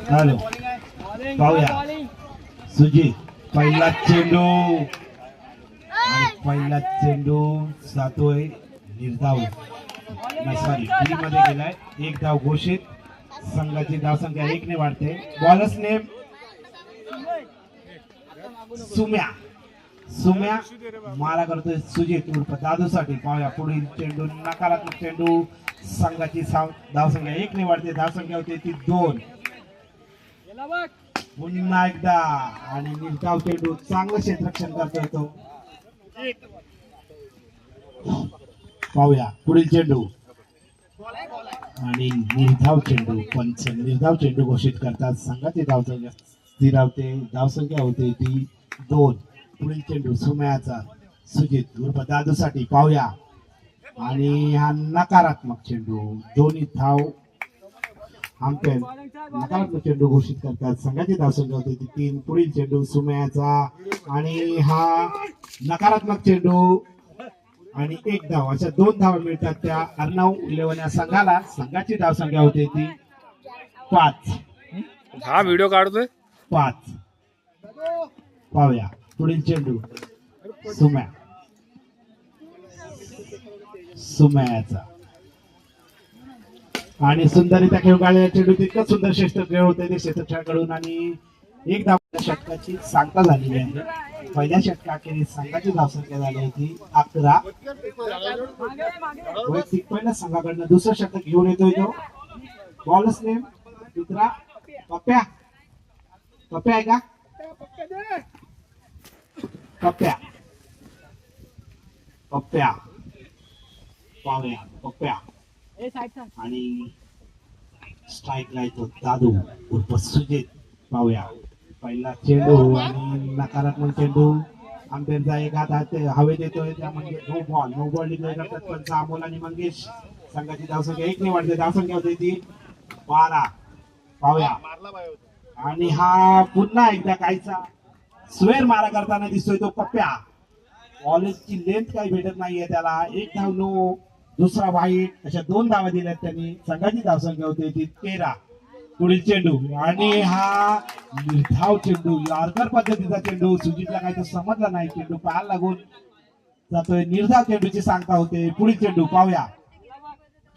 Hello पाहूया सुजित पहिला चेंडू आणि पहिला चेंडू जातोय निर्धाव सॉरी डी मध्ये गेलाय. एक धाव घोषित. संघाची धावसंख्या 1 ने वाढते. बॉलर्स नेम सुम्या. सुम्या मारा करतोय सुजित उर्फ दादू साठी. पाहूया पुढील चेंडू नकारात्मक चेंडू. संघाची धावसंख्या 1 ने वाढते. धावसंख्या होते ती 2. पुन्हा एकदा आणि निर्धाव चेंडू. चांगलं क्षेत्ररक्षण करतोय तो. पाहूया पुढील चेंडू आणि निर्धाव चेंडू. पंच निर्धाव चेंडू घोषित करतात. संघाची धावसंख्या स्थिरावते. धावसंख्या होते ती 2. पुढील चेंडू सुम्याचा सुजित उर्फ दादू साठी. पाहूया आणि हा नकारात्मक चेंडू. दोन्ही धाव अंपेअर नकारात्मक चेंडू घोषित करतात. संघाची धावसंख्या होते ती 3. पुढील चेंडू सुम्याचा आणि हा नकारात्मक चेंडू आणि 1 धाव. अशा 2 धावा मिळतात त्या अर्णव 11 या संघाला. संघाची धावसंख्या होते ती 5. हा व्हिडिओ काढतोय 5. पाहूया पुढील चेंडू सुम्या. सुम्याचा आणि सुंदरीचा खेळ काढलेला चेंडू. तितकं सुंदर क्षेत्रफळ होते ते क्षेत्रफळाकडून आणि 1 धाव. षटकाची सांगता झालेली आहे. पहिल्या षटकाखेरीज संघाची धावसंख्या झाली होती 11. वैयक्तिक पहिल्या संघाकडनं दुसरं षटक घेऊन येतोय तो. बॉलर्स नेम मित्रा पप्प्या. पप्प्या आहे का? पप्प्या. पप्प्या पाहूया पप्प्या आणि स्ट्राईकला येतो दादू उर्फ सुजित. पाहूया पहिला चेंडू आणि नकारात्मक चेंडू. अंपेअरचा एक हात हवेत येतोय. त्यामध्ये no ball. No ball declare करतात पंच अमोल आणि मंगेश. संघाची धावसंख्या 1 ने वाढते. धावसंख्या होती ती 12. पाहूया आणि हा पुन्हा एकदा काहीचा स्वेर मारा करताना दिसतोय तो पप्प्या. बॉलची लेंथ काही भेटत नाहीये त्याला. 1 धाव नो. दुसरा वाईट. अशा 2 धावा दिल्यात त्यांनी. संघाची धावसंख्या होती ती 13. पुढील चेंडू आणि हा निर्धाव चेंडू. यॉर्कर पद्धतीचा चेंडू. सुजितला काही तो समजला नाही. चेंडू पायाला लागून जातोय. निर्धाव चेंडूची सांगता होते. पुढील चेंडू पाहूया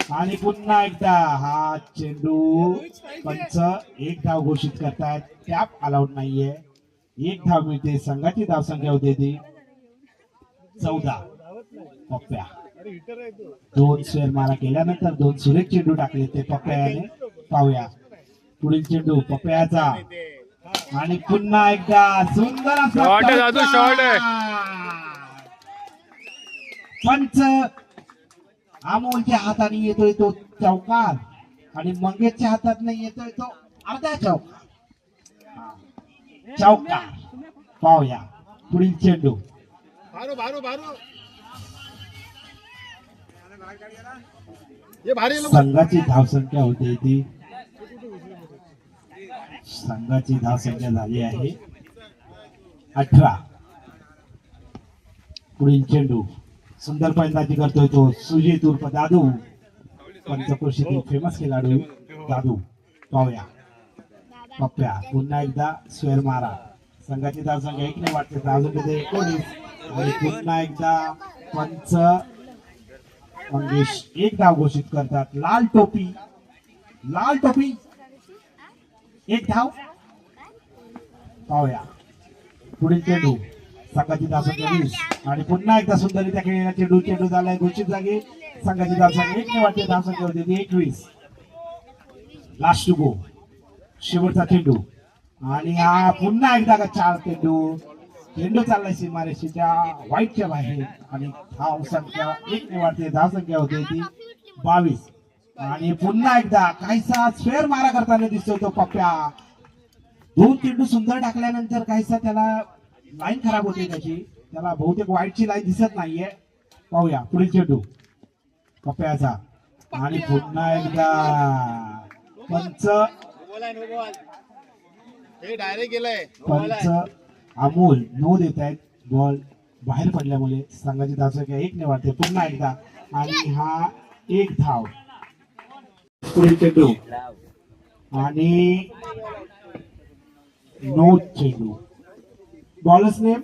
आणि पुन्हा एकदा हा चेंडू. पंच 1 धाव घोषित करतात. टॅप अलाउड नाहीये. 1 धाव मिळते. संघाची धावसंख्या होते ती 14. पप्प्या 2 स्वेर मारा केल्यानंतर 2 सुरेख चेंडू टाकले ते पप्प्याने. पाहूया पुढील चेंडू पप्प्याचा आणि पुन्हा एकदा सुंदर शॉट आहे. पंच अमोलच्या हाताने येतोय तो चौकार आणि मंगेशच्या हातात नाही येतोय तो अर्धा चौकार. चौकार. पाहूया पुढील चेंडू. संघाची धावसंख्या होते ती. संघाची धावसंख्या झाली आहे 18. पुढील चेंडू. सुंदर फलंदाजी करतोय तो सुजित उर्फ दादू. पंचक्रोशीतील फेमस खेळाडू दादू. पाहूया पप्प्या पुन्हा एकदा स्वेर मारा. संघाची धावसंख्या 1 ने वाढते. धावसंख्या 19 आणि पुन्हा एकदा पंच मंगेश 1 धाव घोषित करतात. लाल टोपी. लाल टोपी 1 धाव. पाहूया पुढील चेंडू. संघाची धावसंख्या 20 आणि पुन्हा एकदा सुंदरीचा खेळलेला चेंडू. चेंडू झालाय घोषित जागी. संघाची धावसंख्या 1 ने वाढते. धावसंख्या होती 21. Last to go. शेवटचा चेंडू आणि हा पुन्हा एकदा 4 चेंडू. चेंडू चाललाय सीमारेषेच्या व्हाईटच्या बाहेर आणि धावसंख्या 1 ने वाढते. धावसंख्या होते ती 22 आणि पुन्हा एकदा काहीसा स्वेर मारा करताना दिसतोय तो पप्प्या. 2 चेंडू सुंदर टाकल्यानंतर काहीसा त्याला लाईन खराब होते त्याची. त्याला बहुतेक व्हाईटची लाईन दिसत नाहीये. पाहूया पुढील चेंडू पप्प्याचा आणि पुन्हा एकदा पंच. पंच अमोल नो देत आहेत. बॉल बाहेर पडल्यामुळे संघाची धावसंख्या 1 ने वाढते. पुन्हा एकदा आणि हा 1 धाव. पुढील चेंडू आणि नो चेंडू. Bowlers name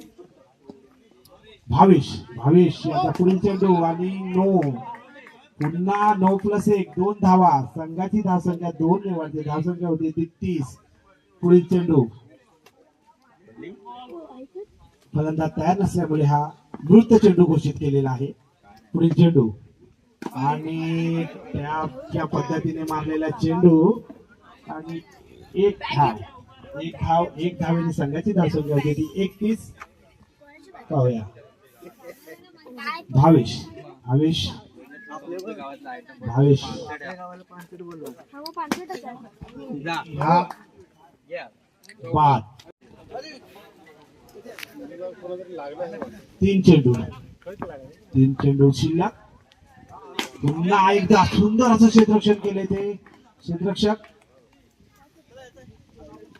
Bhavesh. भावेश याचा पुढील चेंडू आणि नो. पुन्हा 9+1 2 धावा. संघाची धावसंख्या 2 ने वाढते. धावसंख्या होती 33. पुढील चेंडू. फलंदाज तयार नसल्यामुळे हा मृत चेंडू घोषित केलेला आहे. पुढील चेंडू आणि त्या पद्धतीने मारलेला चेंडू आणि एक धावेने संघाची धावसंख्या होती ती 31. पाहूया भावेश. भावेश भावेश हा बाद. 3 चेंडू शिल्लक. पुन्हा एकदा सुंदर असं क्षेत्ररक्षण केले ते क्षेत्ररक्षक.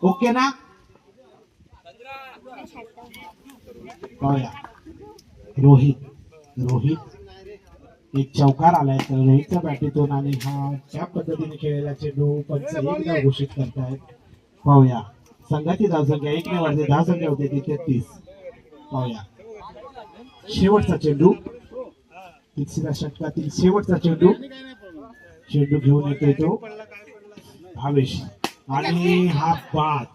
ओके ना. पाहूया रोहित एक चौकार आलाय तर रोहितच्या बॅटीतून आणि हा ज्या पद्धतीने खेळलेला चेंडू पंच एकदा घोषित करतायत. पाहूया संघाची धावसंख्या 1 ने वाढते. धावसंख्या होते ती 33. पाहूया शेवटचा चेंडू. तिसऱ्या षटकातील शेवटचा चेंडू घेऊन येतोय तो भावेश आणि हा बाद.